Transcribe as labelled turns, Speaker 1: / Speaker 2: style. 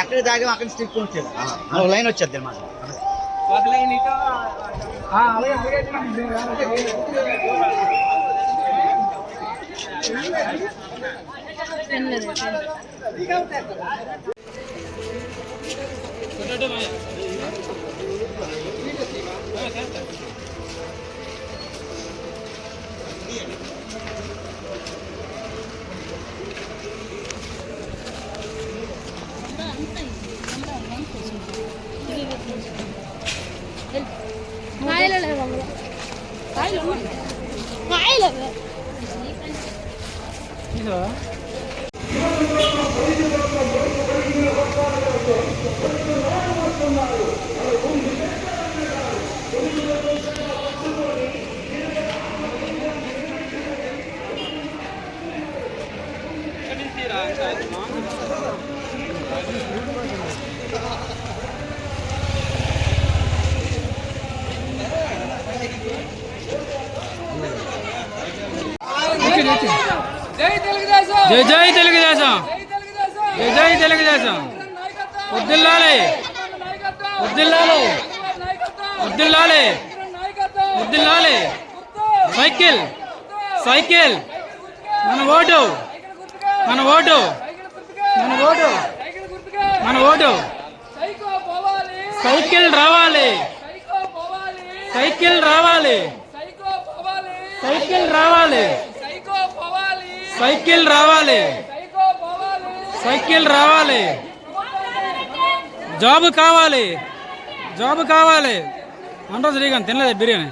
Speaker 1: ఎక్కడ తాగా అక్కడ స్టిక్ వచ్చేది లైన్ వచ్చేది అన్నమాట.
Speaker 2: జై జై తెలుగుదేశం, జై జై తెలుగుదేశం. వద్దిల్లాలి వద్దిల్లాలి వద్దిల్లాలి వద్దిల్లాలి. సైకిల్ సైకిల్ మన ఓటు మన ఓటు మన ఓటు మన ఓటు. సైకిల్ రావాలి సైకిల్ రావాలి సైకిల్ రావాలి సైకిల్ రావాలి సైకిల్ రావాలి. జాబ్ కావాలి జాబ్ కావాలి. అంటారు శ్రీకాంత్ తినలేదు బిర్యానీ.